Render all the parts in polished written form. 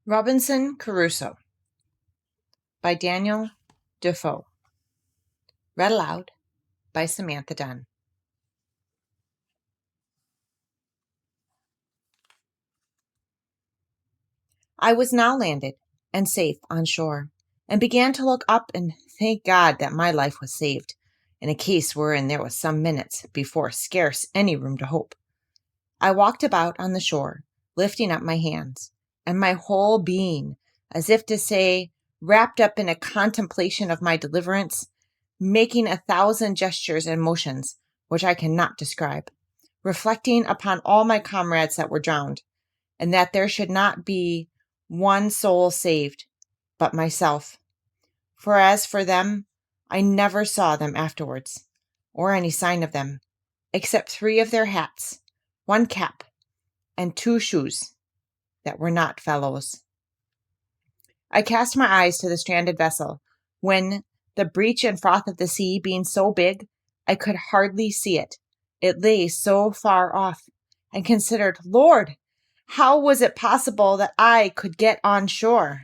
Robinson Crusoe by Daniel DeFoe. Read aloud by Samantha Dunn. I was now landed and safe on shore, and began to look up and thank God that my life was saved, in a case wherein there was some minutes before scarce any room to hope. I walked about on the shore, lifting up my hands, and my whole being, as if to say, wrapped up in a contemplation of my deliverance, making 1,000 gestures and motions which I cannot describe, reflecting upon all my comrades that were drowned, and that there should not be one soul saved but myself. For as for them, I never saw them afterwards, or any sign of them, except 3 of their hats, 1 cap, and 2 shoes that were not fellows. I cast my eyes to the stranded vessel, when, the breach and froth of the sea being so big, I could hardly see it. It lay so far off, and considered, Lord, how was it possible that I could get on shore?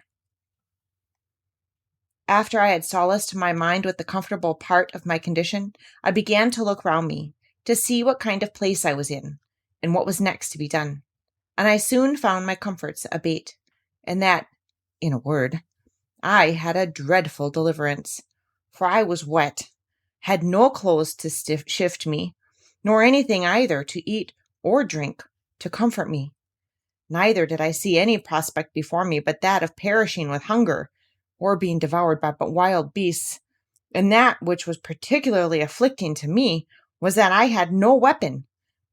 After I had solaced my mind with the comfortable part of my condition, I began to look round me, to see what kind of place I was in, and what was next to be done. And I soon found my comforts abate, and that, in a word, I had a dreadful deliverance, for I was wet, had no clothes to shift me, nor anything either to eat or drink to comfort me. Neither did I see any prospect before me but that of perishing with hunger, or being devoured by wild beasts. And that which was particularly afflicting to me was that I had no weapon,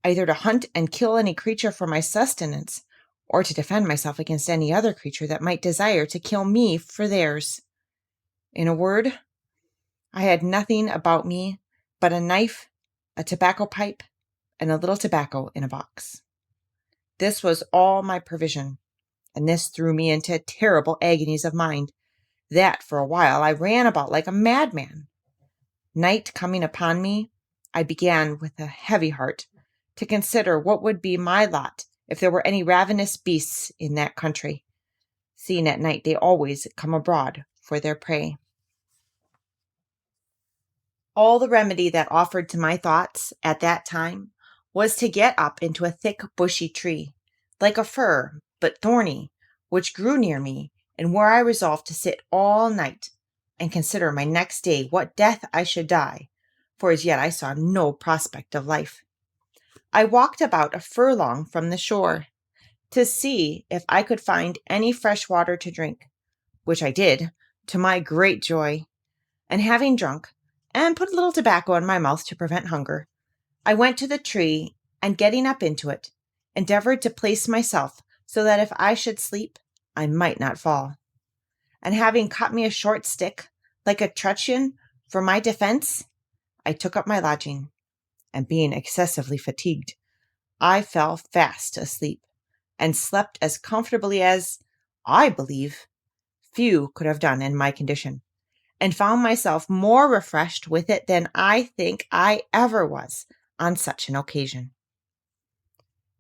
either to hunt and kill any creature for my sustenance, or to defend myself against any other creature that might desire to kill me for theirs. In a word, I had nothing about me but a knife, a tobacco pipe, and a little tobacco in a box. This was all my provision, and this threw me into terrible agonies of mind, that for a while I ran about like a madman. Night coming upon me, I began with a heavy heart to consider what would be my lot if there were any ravenous beasts in that country, seeing at night they always come abroad for their prey. All the remedy that offered to my thoughts at that time was to get up into a thick bushy tree, like a fir, but thorny, which grew near me, and where I resolved to sit all night, and consider my next day what death I should die, for as yet I saw no prospect of life. I walked about a furlong from the shore, to see if I could find any fresh water to drink, which I did, to my great joy, and having drunk, and put a little tobacco in my mouth to prevent hunger, I went to the tree, and getting up into it, endeavored to place myself so that if I should sleep, I might not fall. And having cut me a short stick, like a truncheon, for my defense, I took up my lodging, and being excessively fatigued, I fell fast asleep, and slept as comfortably as, I believe, few could have done in my condition, and found myself more refreshed with it than I think I ever was on such an occasion.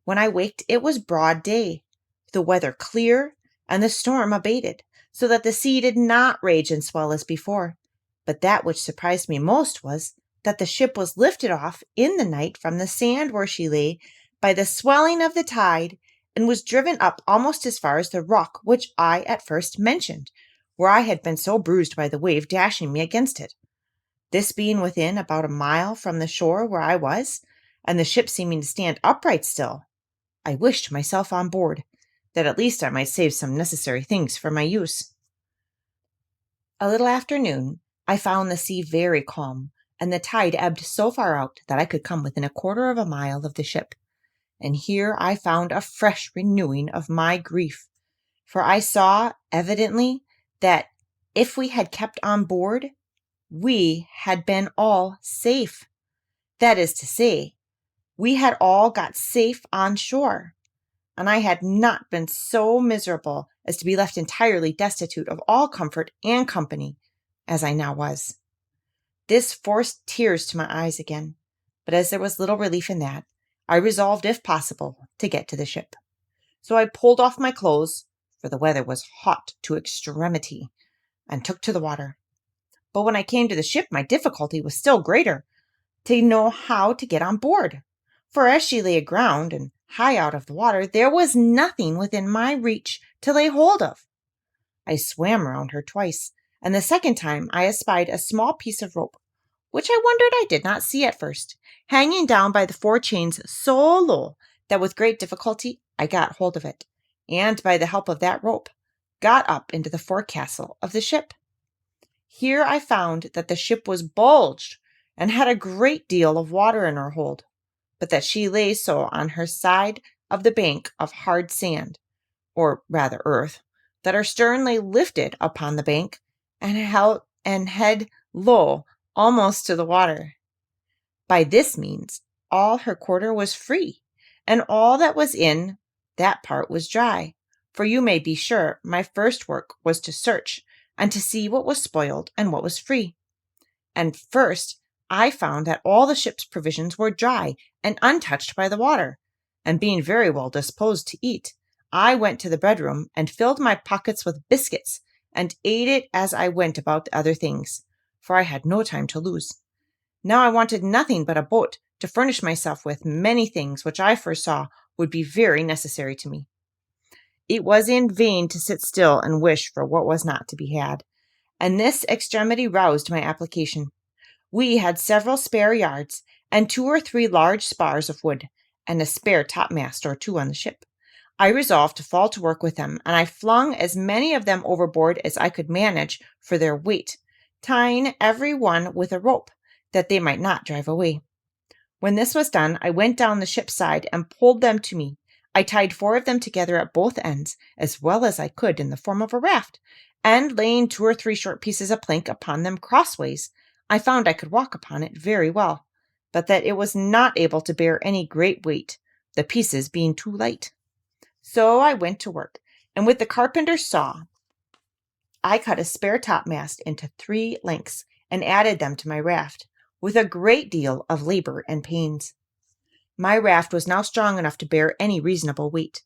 When I waked, it was broad day, the weather clear, and the storm abated, so that the sea did not rage and swell as before. But that which surprised me most was that the ship was lifted off in the night from the sand where she lay by the swelling of the tide, and was driven up almost as far as the rock which I at first mentioned, where I had been so bruised by the wave dashing me against it. This being within about a mile from the shore where I was, and the ship seeming to stand upright still, I wished myself on board, that at least I might save some necessary things for my use. A little after noon, I found the sea very calm, and the tide ebbed so far out that I could come within a quarter of a mile of the ship. And here I found a fresh renewing of my grief, for I saw evidently that if we had kept on board, we had been all safe. That is to say, we had all got safe on shore, and I had not been so miserable as to be left entirely destitute of all comfort and company, as I now was. This forced tears to my eyes again, but as there was little relief in that, I resolved, if possible, to get to the ship. So I pulled off my clothes, for the weather was hot to extremity, and took to the water. But when I came to the ship, my difficulty was still greater, to know how to get on board. For as she lay aground and high out of the water, there was nothing within my reach to lay hold of. I swam round her twice, and the second time I espied a small piece of rope, which I wondered I did not see at first, hanging down by the four chains so low that with great difficulty I got hold of it, and by the help of that rope got up into the forecastle of the ship. Here I found that the ship was bulged and had a great deal of water in her hold, but that she lay so on her side of the bank of hard sand, or rather earth, that her stern lay lifted upon the bank and head low almost to the water. By this means all her quarter was free, and all that was in that part was dry. For you may be sure my first work was to search, and to see what was spoiled and what was free. And first I found that all the ship's provisions were dry and untouched by the water, and being very well disposed to eat, I went to the bedroom and filled my pockets with biscuits, and ate it as I went about the other things, for I had no time to lose. Now I wanted nothing but a boat to furnish myself with many things which I foresaw would be very necessary to me. It was in vain to sit still and wish for what was not to be had, and this extremity roused my application. We had several spare yards, and 2 or 3 large spars of wood, and a spare topmast or 2 on the ship. I resolved to fall to work with them, and I flung as many of them overboard as I could manage for their weight, tying every one with a rope, that they might not drive away. When this was done, I went down the ship's side and pulled them to me. I tied 4 of them together at both ends, as well as I could in the form of a raft, and laying 2 or 3 short pieces of plank upon them crossways, I found I could walk upon it very well, but that it was not able to bear any great weight, the pieces being too light. So I went to work, and with the carpenter's saw, I cut a spare topmast into 3 lengths, and added them to my raft, with a great deal of labor and pains. My raft was now strong enough to bear any reasonable weight.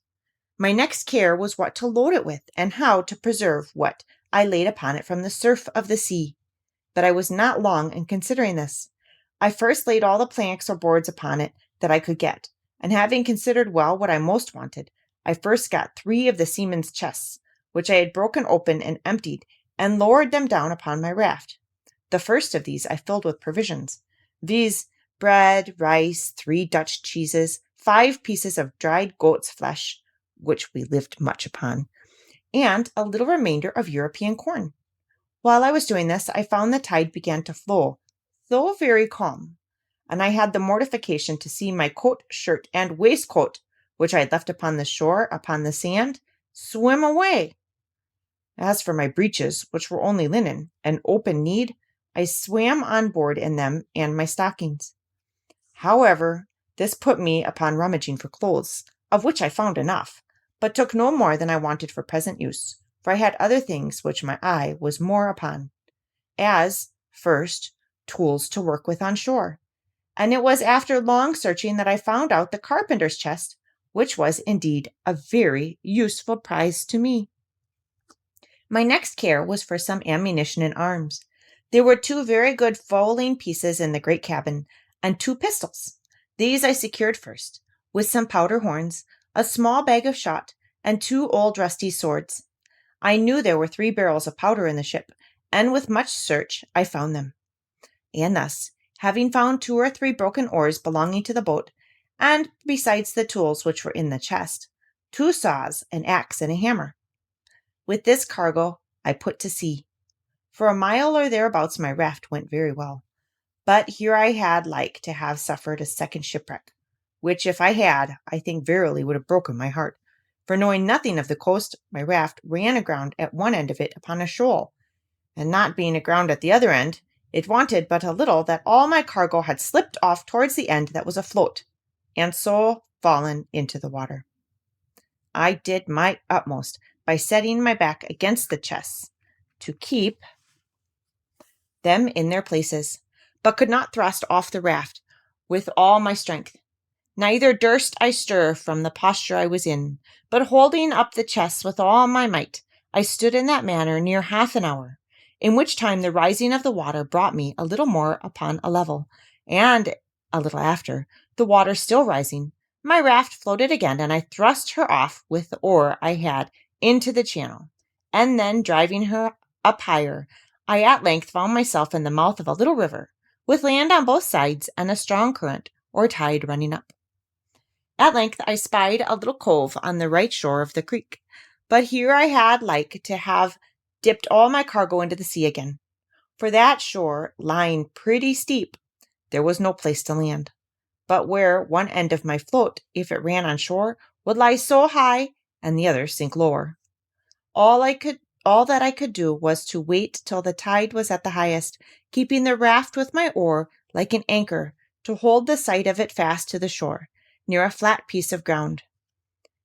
My next care was what to load it with, and how to preserve what I laid upon it from the surf of the sea. But I was not long in considering this. I first laid all the planks or boards upon it that I could get, and having considered well what I most wanted, I first got 3 of the seamen's chests, which I had broken open and emptied, and lowered them down upon my raft. The first of these I filled with provisions, viz., bread, rice, 3 Dutch cheeses, 5 pieces of dried goat's flesh, which we lived much upon, and a little remainder of European corn. While I was doing this, I found the tide began to flow, though very calm, and I had the mortification to see my coat, shirt, and waistcoat, which I had left upon the shore upon the sand, swim away. As for my breeches, which were only linen, and open-kneed, I swam on board in them and my stockings. However, this put me upon rummaging for clothes, of which I found enough, but took no more than I wanted for present use, for I had other things which my eye was more upon, as, first, tools to work with on shore, and it was after long searching that I found out the carpenter's chest, which was indeed a very useful prize to me. My next care was for some ammunition and arms. There were 2 very good fowling pieces in the great cabin, and 2 pistols. These I secured first, with some powder horns, a small bag of shot, and 2 old rusty swords. I knew there were 3 barrels of powder in the ship, and with much search I found them. And thus, having found 2 or 3 broken oars belonging to the boat, and besides the tools which were in the chest, 2 saws, an axe, and a hammer. With this cargo I put to sea. For a mile or thereabouts my raft went very well, but here I had like to have suffered a second shipwreck, which if I had, I think verily would have broken my heart, for knowing nothing of the coast, my raft ran aground at one end of it upon a shoal, and not being aground at the other end, it wanted but a little that all my cargo had slipped off towards the end that was afloat, and so fallen into the water. I did my utmost by setting my back against the chests to keep them in their places, but could not thrust off the raft with all my strength. Neither durst I stir from the posture I was in, but holding up the chest with all my might, I stood in that manner near half an hour, in which time the rising of the water brought me a little more upon a level, and a little after, the water still rising, my raft floated again, and I thrust her off with the oar I had into the channel, and then driving her up higher, I at length found myself in the mouth of a little river, with land on both sides and a strong current or tide running up. At length I spied a little cove on the right shore of the creek, but here I had like to have dipped all my cargo into the sea again, for that shore lying pretty steep, there was no place to land, but where one end of my float, if it ran on shore, would lie so high and the other sink lower. All that I could do was to wait till the tide was at the highest, keeping the raft with my oar like an anchor to hold the sight of it fast to the shore, near a flat piece of ground.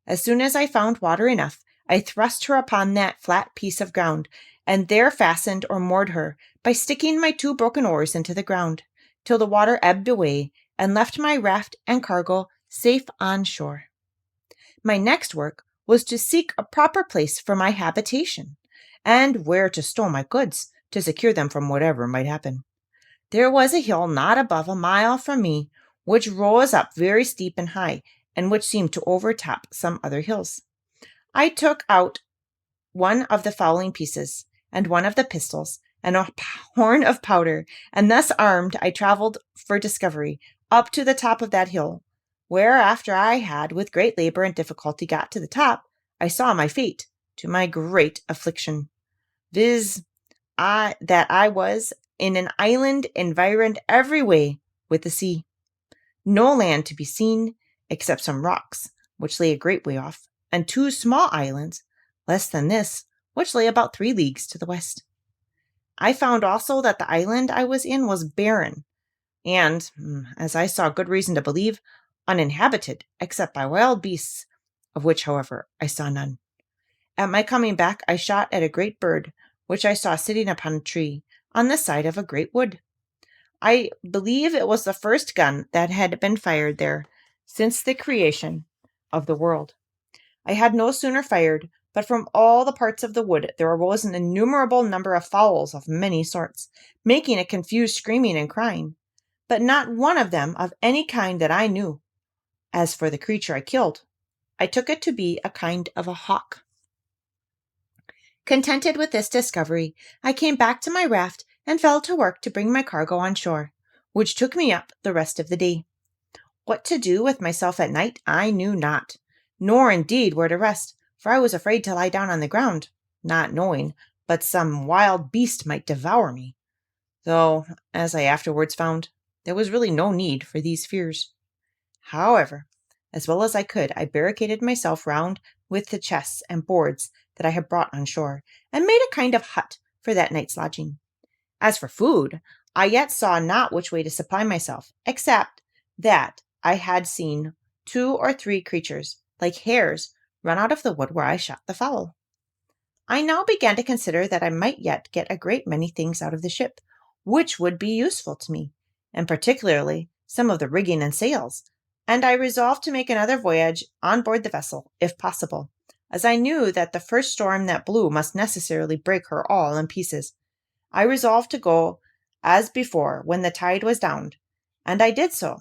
As soon as I found water enough, I thrust her upon that flat piece of ground, and there fastened or moored her by sticking my 2 broken oars into the ground, till the water ebbed away and left my raft and cargo safe on shore. My next work was to seek a proper place for my habitation, and where to stow my goods to secure them from whatever might happen. There was a hill not above a mile from me, which rose up very steep and high, and which seemed to overtop some other hills. I took out one of the fowling pieces, and one of the pistols, and a horn of powder, and thus armed I travelled for discovery up to the top of that hill, where after I had with great labor and difficulty got to the top, I saw my fate, to my great affliction, viz., that I was in an island environed every way with the sea. No land to be seen, except some rocks, which lay a great way off, and 2 small islands, less than this, which lay about 3 leagues to the west. I found also that the island I was in was barren, and, as I saw good reason to believe, uninhabited, except by wild beasts, of which, however, I saw none. At my coming back, I shot at a great bird, which I saw sitting upon a tree, on the side of a great wood. I believe it was the first gun that had been fired there since the creation of the world. I had no sooner fired, but from all the parts of the wood there arose an innumerable number of fowls of many sorts, making a confused screaming and crying, but not one of them of any kind that I knew. As for the creature I killed, I took it to be a kind of a hawk. Contented with this discovery, I came back to my raft and fell to work to bring my cargo on shore, which took me up the rest of the day. What to do with myself at night I knew not, nor indeed where to rest, for I was afraid to lie down on the ground, not knowing but some wild beast might devour me, though, as I afterwards found, there was really no need for these fears. However, as well as I could, I barricaded myself round with the chests and boards that I had brought on shore, and made a kind of hut for that night's lodging. As for food, I yet saw not which way to supply myself, except that I had seen 2 or 3 creatures, like hares, run out of the wood where I shot the fowl. I now began to consider that I might yet get a great many things out of the ship, which would be useful to me, and particularly some of the rigging and sails, and I resolved to make another voyage on board the vessel, if possible, as I knew that the first storm that blew must necessarily break her all in pieces. I resolved to go as before when the tide was down, and I did so,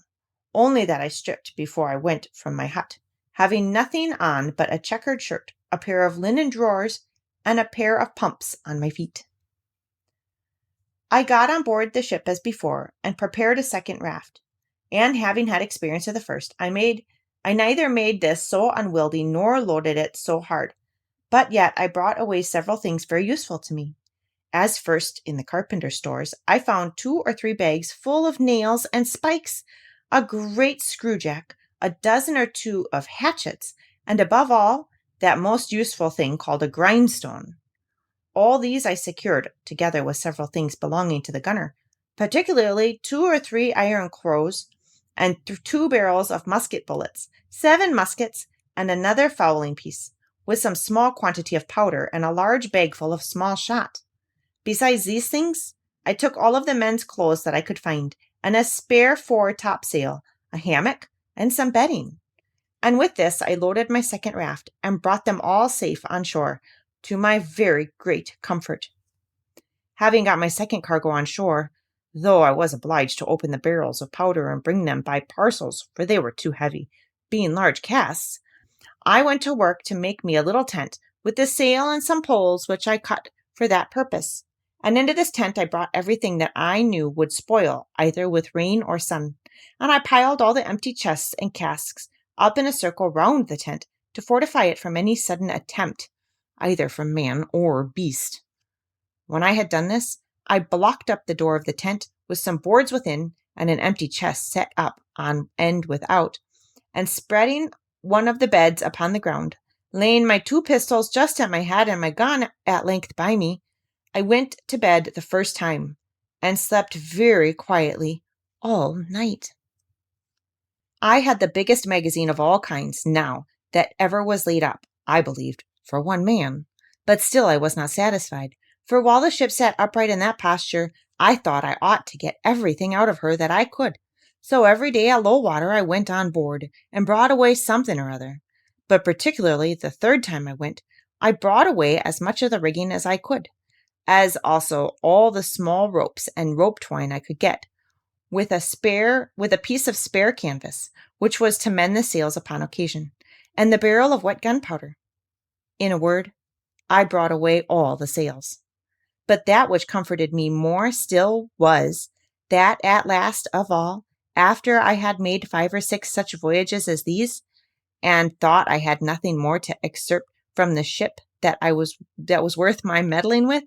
only that I stripped before I went from my hut, having nothing on but a checkered shirt, a pair of linen drawers, and a pair of pumps on my feet. I got on board the ship as before, and prepared a second raft, and having had experience of the first, I neither made this so unwieldy nor loaded it so hard, but yet I brought away several things very useful to me. As first, in the carpenter's stores, I found 2 or 3 bags full of nails and spikes, a great screwjack, a dozen or 2 of hatchets, and above all, that most useful thing called a grindstone. All these I secured, together with several things belonging to the gunner, particularly 2 or 3 iron crows, and 2 barrels of musket bullets, 7 muskets, and another fowling piece, with some small quantity of powder and a large bag full of small shot. Besides these things, I took all of the men's clothes that I could find, and a spare fore topsail, a hammock, and some bedding. And with this, I loaded my second raft and brought them all safe on shore, to my very great comfort. Having got my second cargo on shore, though I was obliged to open the barrels of powder and bring them by parcels, for they were too heavy, being large casks, I went to work to make me a little tent with the sail and some poles which I cut for that purpose. And into this tent I brought everything that I knew would spoil either with rain or sun, and I piled all the empty chests and casks up in a circle round the tent to fortify it from any sudden attempt, either from man or beast. When I had done this, I blocked up the door of the tent with some boards within and an empty chest set up on end without, and spreading one of the beds upon the ground, laying my 2 pistols just at my head and my gun at length by me, I went to bed the first time, and slept very quietly all night. I had the biggest magazine of all kinds now that ever was laid up, I believed, for one man, but still I was not satisfied, for while the ship sat upright in that posture, I thought I ought to get everything out of her that I could. So every day at low water I went on board, and brought away something or other. But particularly the third time I went, I brought away as much of the rigging as I could, as also all the small ropes and rope twine I could get, with a piece of spare canvas, which was to mend the sails upon occasion, and the barrel of wet gunpowder. In a word, I brought away all the sails. But that which comforted me more still was, that at last of all, after I had made 5 or 6 such voyages as these, and thought I had nothing more to excerpt from the ship that was worth my meddling with,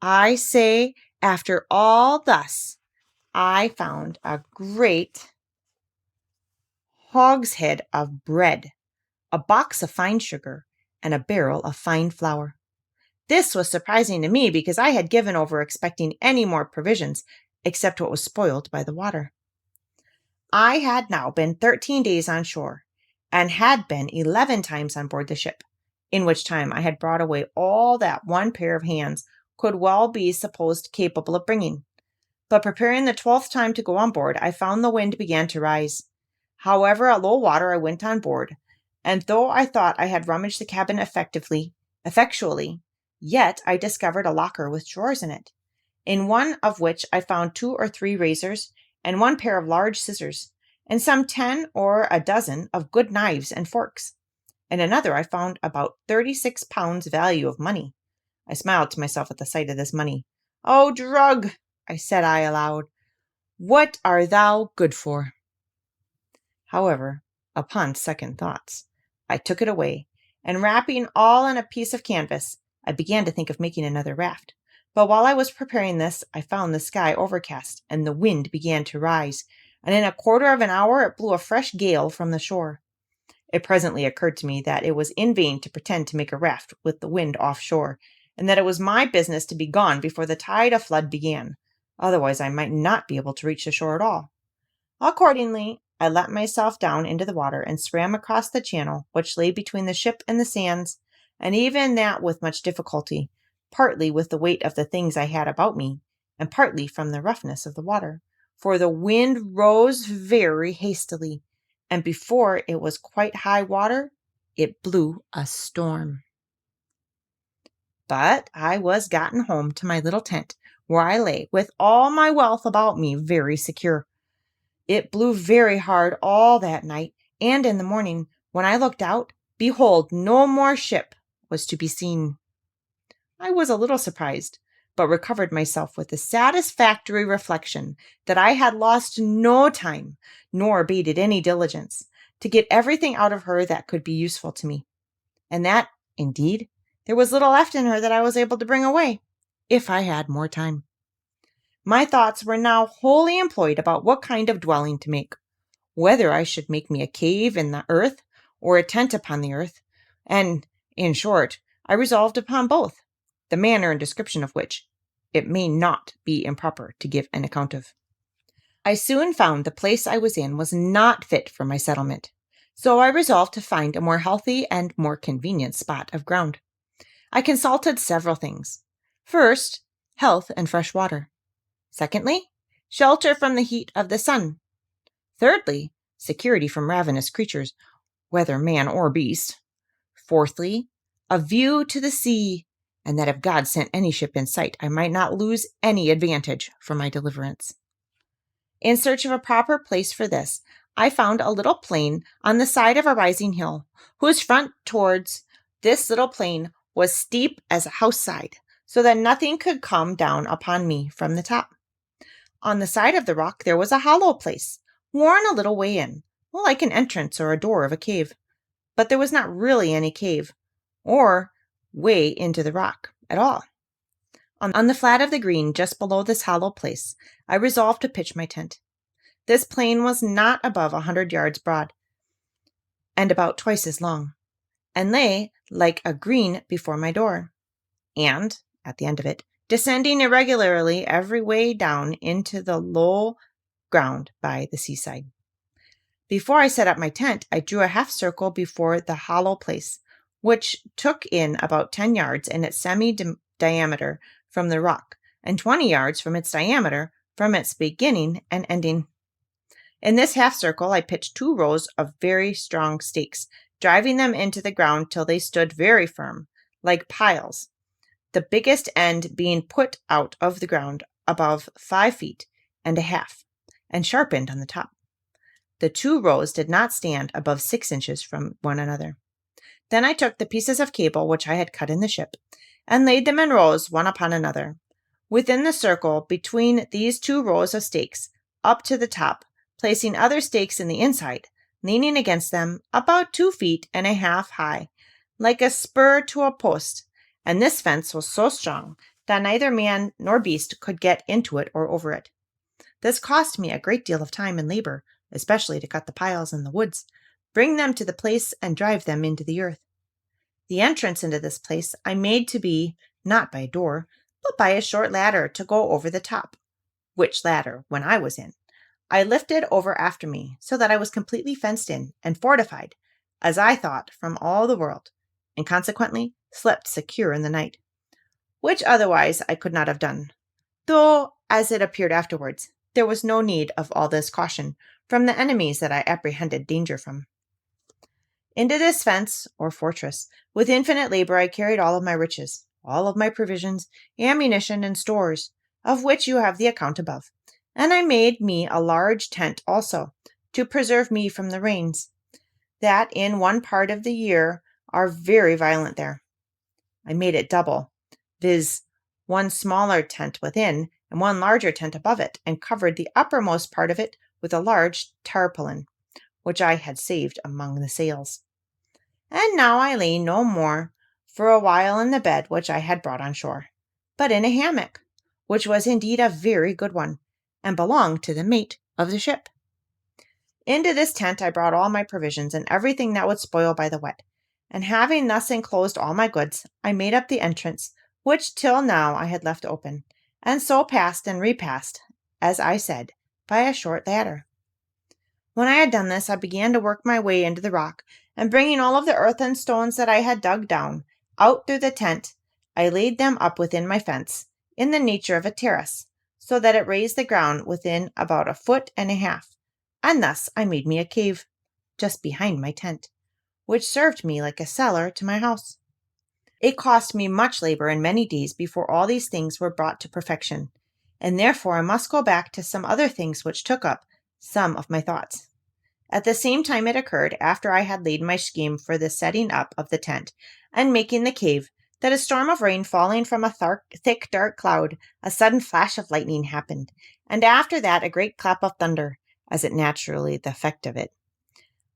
I say, after all thus, I found a great hogshead of bread, a box of fine sugar, and a barrel of fine flour. This was surprising to me, because I had given over expecting any more provisions, except what was spoiled by the water. I had now been 13 days on shore, and had been 11 times on board the ship, in which time I had brought away all that one pair of hands could well be supposed capable of bringing. But preparing the 12th time to go on board, I found the wind began to rise. However, at low water I went on board, and though I thought I had rummaged the cabin effectually, yet I discovered a locker with drawers in it, in one of which I found 2 or 3 razors, and 1 pair of large scissors, and some 10 or a dozen of good knives and forks. In another I found about 36 pounds value of money. I smiled to myself at the sight of this money. "Oh, drug," I said aloud, "what are thou good for?" However, upon second thoughts, I took it away, and wrapping all in a piece of canvas, I began to think of making another raft. But while I was preparing this, I found the sky overcast, and the wind began to rise, and in a quarter of an hour it blew a fresh gale from the shore. It presently occurred to me that it was in vain to pretend to make a raft with the wind offshore, and that it was my business to be gone before the tide of flood began, otherwise I might not be able to reach the shore at all. Accordingly, I let myself down into the water and swam across the channel which lay between the ship and the sands, and even that with much difficulty, partly with the weight of the things I had about me, and partly from the roughness of the water, for the wind rose very hastily, and before it was quite high water, it blew a storm. But I was gotten home to my little tent, where I lay with all my wealth about me very secure. It blew very hard all that night, and in the morning, when I looked out, behold, no more ship was to be seen. I was a little surprised, but recovered myself with the satisfactory reflection that I had lost no time, nor abated any diligence, to get everything out of her that could be useful to me, and that, indeed, there was little left in her that I was able to bring away, if I had more time. My thoughts were now wholly employed about what kind of dwelling to make, whether I should make me a cave in the earth, or a tent upon the earth, and, in short, I resolved upon both, the manner and description of which it may not be improper to give an account of. I soon found the place I was in was not fit for my settlement, so I resolved to find a more healthy and more convenient spot of ground. I consulted several things. First, health and fresh water. Secondly, shelter from the heat of the sun. Thirdly, security from ravenous creatures, whether man or beast. Fourthly, a view to the sea, and that if God sent any ship in sight, I might not lose any advantage for my deliverance. In search of a proper place for this, I found a little plain on the side of a rising hill, whose front towards this little plain was steep as a house side, so that nothing could come down upon me from the top. On the side of the rock there was a hollow place, worn a little way in, like an entrance or a door of a cave. But there was not really any cave, or way into the rock at all. On the flat of the green just below this hollow place, I resolved to pitch my tent. This plain was not above 100 yards broad, and about twice as long, and lay like a green before my door, and, at the end of it, descending irregularly every way down into the low ground by the seaside. Before I set up my tent, I drew a half circle before the hollow place, which took in about 10 yards in its semi-diameter from the rock, and 20 yards from its diameter from its beginning and ending. In this half circle, I pitched 2 rows of very strong stakes, driving them into the ground till they stood very firm, like piles, the biggest end being put out of the ground above 5 feet and a half, and sharpened on the top. The 2 rows did not stand above 6 inches from one another. Then I took the pieces of cable which I had cut in the ship, and laid them in rows one upon another, within the circle between these 2 rows of stakes, up to the top, placing other stakes in the inside, leaning against them about 2 feet and a half high, like a spur to a post, and this fence was so strong that neither man nor beast could get into it or over it. This cost me a great deal of time and labor, especially to cut the piles in the woods, bring them to the place, and drive them into the earth. The entrance into this place I made to be, not by a door, but by a short ladder to go over the top, which ladder, when I was in, I lifted over after me, so that I was completely fenced in and fortified, as I thought, from all the world, and consequently slept secure in the night, which otherwise I could not have done, though, as it appeared afterwards, there was no need of all this caution from the enemies that I apprehended danger from. Into this fence, or fortress, with infinite labor I carried all of my riches, all of my provisions, ammunition, and stores, of which you have the account above, and I made me a large tent also, to preserve me from the rains, that in one part of the year are very violent there. I made it double, viz., one smaller tent within, and one larger tent above it, and covered the uppermost part of it with a large tarpaulin, which I had saved among the sails. And now I lay no more for a while in the bed which I had brought on shore, but in a hammock, which was indeed a very good one, and belonged to the mate of the ship. Into this tent I brought all my provisions, and everything that would spoil by the wet, and having thus enclosed all my goods, I made up the entrance, which till now I had left open, and so passed and repassed, as I said, by a short ladder. When I had done this, I began to work my way into the rock, and bringing all of the earth and stones that I had dug down, out through the tent, I laid them up within my fence, in the nature of a terrace, so that it raised the ground within about 1.5 feet, and thus I made me a cave, just behind my tent, which served me like a cellar to my house. It cost me much labor and many days before all these things were brought to perfection, and therefore I must go back to some other things which took up some of my thoughts. At the same time it occurred, after I had laid my scheme for the setting up of the tent and making the cave, that a storm of rain falling from a thick dark cloud, a sudden flash of lightning happened, and after that a great clap of thunder, as it naturally the effect of it.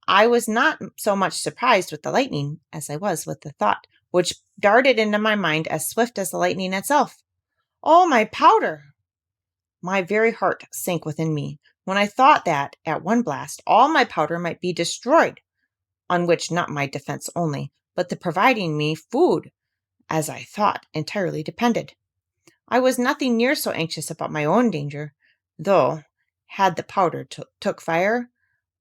I was not so much surprised with the lightning as I was with the thought, which darted into my mind as swift as the lightning itself. Oh, my powder! My very heart sank within me, when I thought that, at one blast, all my powder might be destroyed, on which not my defense only, but the providing me food, as I thought, entirely depended. I was nothing near so anxious about my own danger, though, had the powder took fire,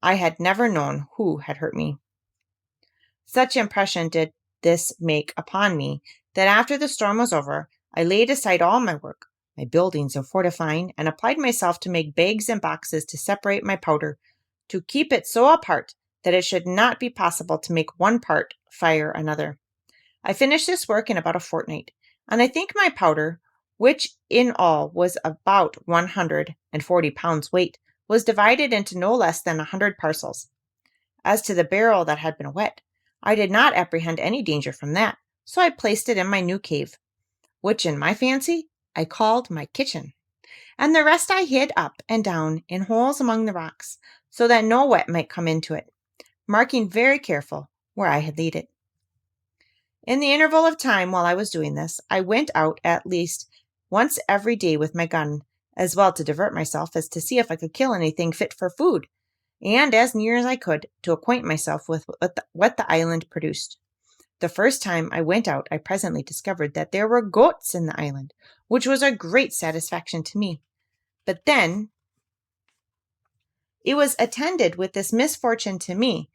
I had never known who had hurt me. Such impression did this make upon me, that after the storm was over, I laid aside all my work, my buildings of fortifying, and applied myself to make bags and boxes to separate my powder, to keep it so apart that it should not be possible to make one part fire another. I finished this work in about a fortnight, and I think my powder, which in all was about 140 pounds weight, was divided into no less than 100 parcels. As to the barrel that had been wet, I did not apprehend any danger from that, so I placed it in my new cave, which in my fancy I called my kitchen, and the rest I hid up and down in holes among the rocks, so that no wet might come into it, marking very careful where I had laid it. In the interval of time while I was doing this, I went out at least once every day with my gun, as well to divert myself as to see if I could kill anything fit for food, and as near as I could to acquaint myself with what the island produced. The first time I went out, I presently discovered that there were goats in the island, which was a great satisfaction to me. But then it was attended with this misfortune to me,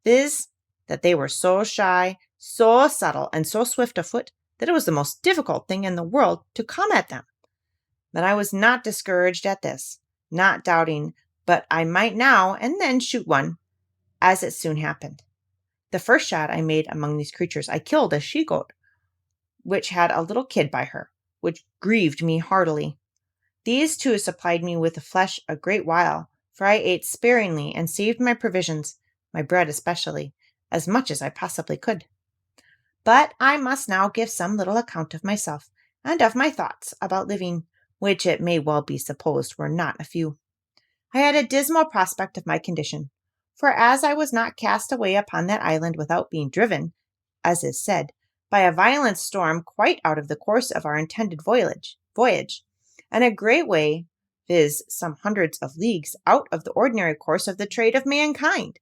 viz., that they were so shy, so subtle, and so swift of foot that it was the most difficult thing in the world to come at them. But I was not discouraged at this, not doubting but I might now and then shoot one, as it soon happened. The first shot I made among these creatures, I killed a she-goat, which had a little kid by her, which grieved me heartily. These two supplied me with the flesh a great while, for I ate sparingly and saved my provisions, my bread especially, as much as I possibly could. But I must now give some little account of myself and of my thoughts about living, which it may well be supposed were not a few. I had a dismal prospect of my condition, for as I was not cast away upon that island without being driven, as is said, by a violent storm quite out of the course of our intended voyage, and a great way, viz., some hundreds of leagues out of the ordinary course of the trade of mankind,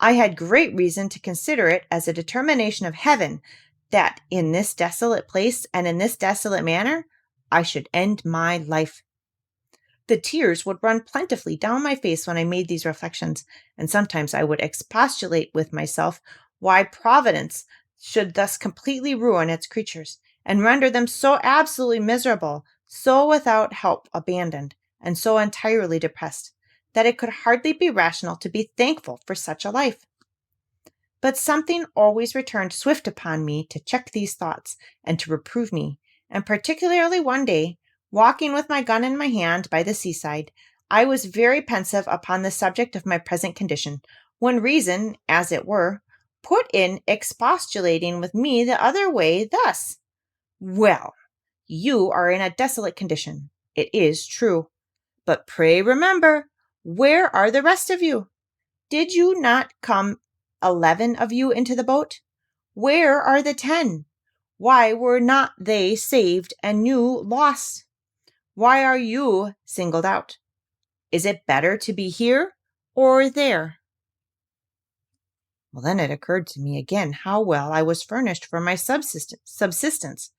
I had great reason to consider it as a determination of heaven that in this desolate place and in this desolate manner I should end my life. The tears would run plentifully down my face when I made these reflections, and sometimes I would expostulate with myself why Providence should thus completely ruin its creatures, and render them so absolutely miserable, so without help abandoned, and so entirely depressed, that it could hardly be rational to be thankful for such a life. But something always returned swift upon me to check these thoughts and to reprove me, and particularly one day, walking with my gun in my hand by the seaside, I was very pensive upon the subject of my present condition, when reason, as it were, put in expostulating with me the other way thus: "Well, you are in a desolate condition, it is true, but pray remember, where are the rest of you? Did you not come 11 of you into the boat? Where are the 10? Why were not they saved and you lost? Why are you singled out? Is it better to be here or there?" Well, then it occurred to me again how well I was furnished for my subsistence.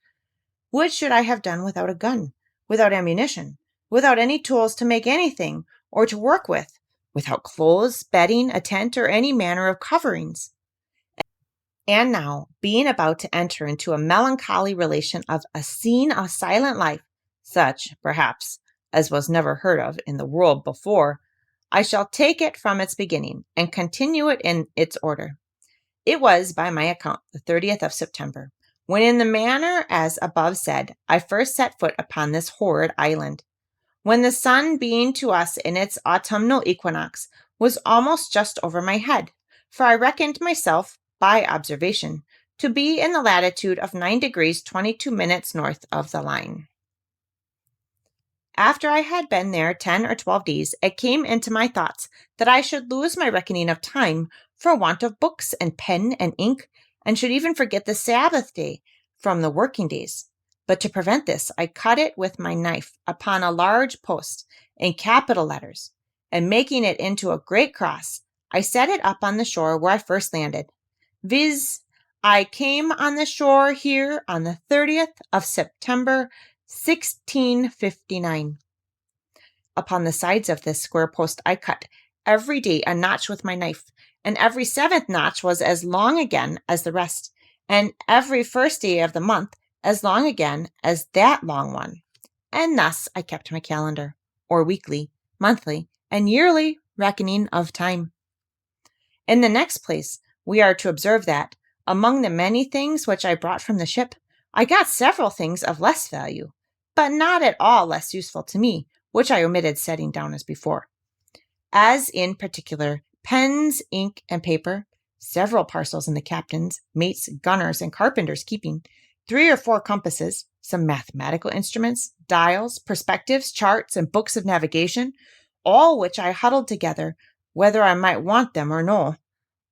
What should I have done without a gun, without ammunition, without any tools to make anything or to work with, without clothes, bedding, a tent, or any manner of coverings? And now, being about to enter into a melancholy relation of a scene of silent life, such, perhaps, as was never heard of in the world before, I shall take it from its beginning and continue it in its order. It was, by my account, the 30th of September, when in the manner as above said, I first set foot upon this horrid island, when the sun, being to us in its autumnal equinox, was almost just over my head, for I reckoned myself, by observation, to be in the latitude of 9 degrees 22 minutes north of the line. After I had been there 10 or 12 days, it came into my thoughts that I should lose my reckoning of time for want of books and pen and ink, and should even forget the Sabbath day from the working days. But to prevent this, I cut it with my knife upon a large post in capital letters, and making it into a great cross, I set it up on the shore where I first landed, viz., I came on the shore here on the 30th of September, 1659. Upon the sides of this square post I cut every day a notch with my knife, and every 7th notch was as long again as the rest, and every first day of the month as long again as that long one. And thus I kept my calendar, or weekly, monthly, and yearly reckoning of time. In the next place, we are to observe that, among the many things which I brought from the ship, I got several things of less value, but not at all less useful to me, which I omitted setting down as before. As in particular, pens, ink, and paper, several parcels in the captain's, mate's, gunner's, and carpenter's keeping, 3 or 4 compasses, some mathematical instruments, dials, perspectives, charts, and books of navigation, all which I huddled together, whether I might want them or no.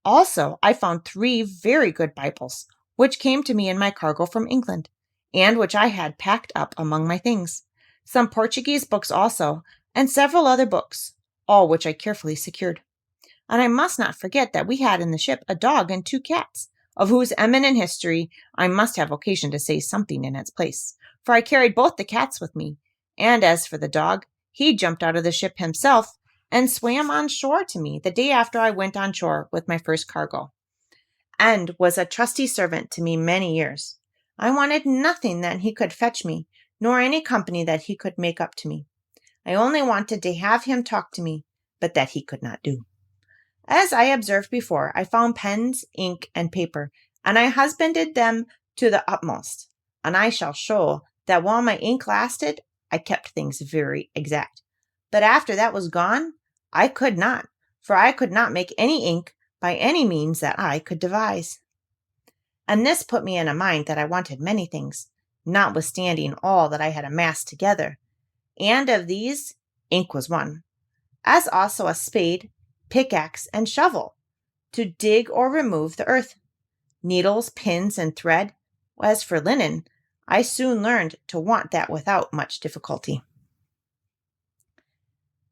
Also, I found 3 very good Bibles, which came to me in my cargo from England, and which I had packed up among my things, some Portuguese books also, and several other books, all which I carefully secured. And I must not forget that we had in the ship a dog and 2 cats, of whose eminent history I must have occasion to say something in its place, for I carried both the cats with me, and as for the dog, he jumped out of the ship himself and swam on shore to me the day after I went on shore with my first cargo, and was a trusty servant to me many years. I wanted nothing that he could fetch me, nor any company that he could make up to me. I only wanted to have him talk to me, but that he could not do. As I observed before, I found pens, ink, and paper, and I husbanded them to the utmost. And I shall show that while my ink lasted, I kept things very exact. But after that was gone, I could not, for I could not make any ink by any means that I could devise. And this put me in a mind that I wanted many things, notwithstanding all that I had amassed together. And of these, ink was one, as also a spade, pickaxe, and shovel, to dig or remove the earth, needles, pins, and thread. As for linen, I soon learned to want that without much difficulty.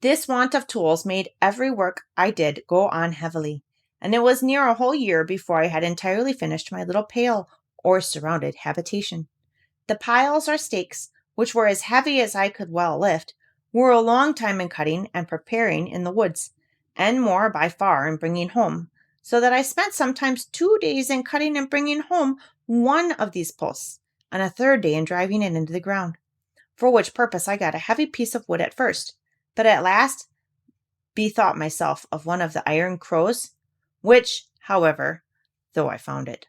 This want of tools made every work I did go on heavily, and it was near a whole year before I had entirely finished my little pale or surrounded habitation. The piles or stakes, which were as heavy as I could well lift, were a long time in cutting and preparing in the woods, and more by far in bringing home, so that I spent sometimes 2 days in cutting and bringing home one of these posts, and a 3rd day in driving it into the ground, for which purpose I got a heavy piece of wood at first, but at last bethought myself of one of the iron crows, which, however, though I found it,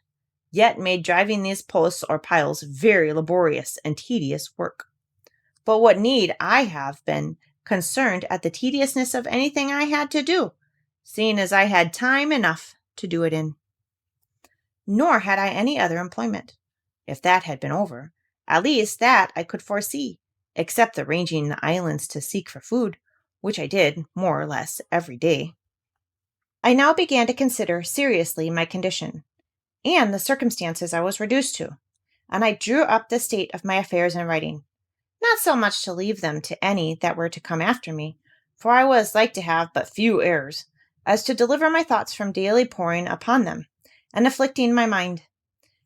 yet made driving these posts or piles very laborious and tedious work. But what need I have been concerned at the tediousness of anything I had to do, seeing as I had time enough to do it in? Nor had I any other employment. If that had been over, at least that I could foresee, except the ranging the islands to seek for food, which I did, more or less, every day. I now began to consider seriously my condition, and the circumstances I was reduced to, and I drew up the state of my affairs in writing, not so much to leave them to any that were to come after me, for I was like to have but few heirs, as to deliver my thoughts from daily poring upon them, and afflicting my mind.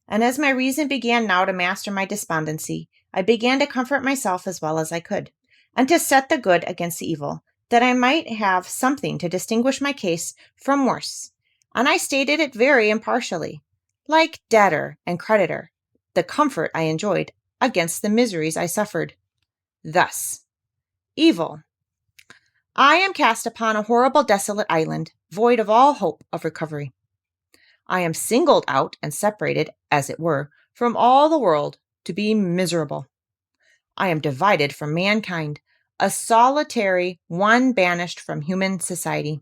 And as my reason began now to master my despondency, I began to comfort myself as well as I could, and to set the good against the evil, that I might have something to distinguish my case from worse. And I stated it very impartially, like debtor and creditor, the comfort I enjoyed against the miseries I suffered. Thus, evil. I am cast upon a horrible desolate island, void of all hope of recovery. I am singled out and separated, as it were, from all the world, to be miserable. I am divided from mankind, a solitary one banished from human society.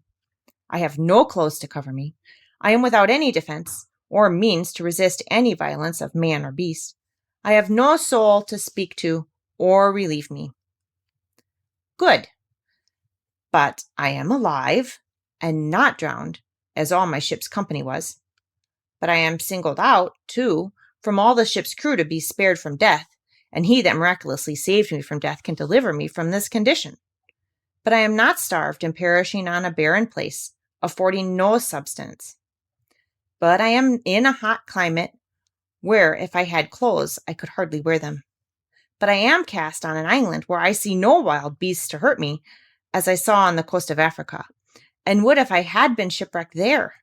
I have no clothes to cover me. I am without any defense, or means to resist any violence of man or beast. I have no soul to speak to, or relieve me. Good. But I am alive, and not drowned, as all my ship's company was. But I am singled out, too, from all the ship's crew to be spared from death, and he that miraculously saved me from death can deliver me from this condition. But I am not starved and perishing on a barren place, affording no substance. But I am in a hot climate, where if I had clothes, I could hardly wear them. But I am cast on an island where I see no wild beasts to hurt me, as I saw on the coast of Africa, and would if I had been shipwrecked there.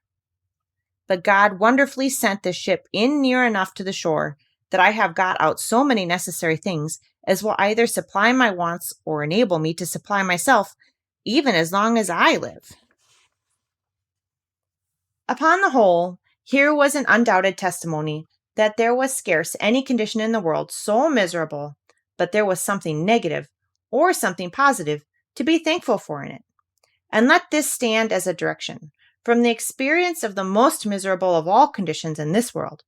But God wonderfully sent the ship in near enough to the shore that I have got out so many necessary things as will either supply my wants or enable me to supply myself, even as long as I live. Upon the whole, here was an undoubted testimony that there was scarce any condition in the world so miserable, but there was something negative or something positive to be thankful for in it. And let this stand as a direction from the experience of the most miserable of all conditions in this world,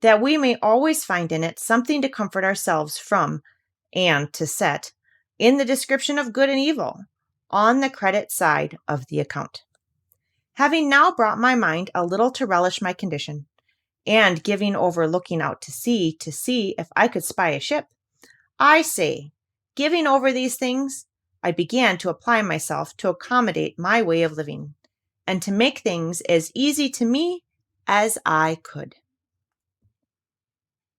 that we may always find in it something to comfort ourselves from and to set, in the description of good and evil, on the credit side of the account. Having now brought my mind a little to relish my condition, and giving over looking out to see if I could spy a ship, I say, giving over these things, I began to apply myself to accommodate my way of living, and to make things as easy to me as I could.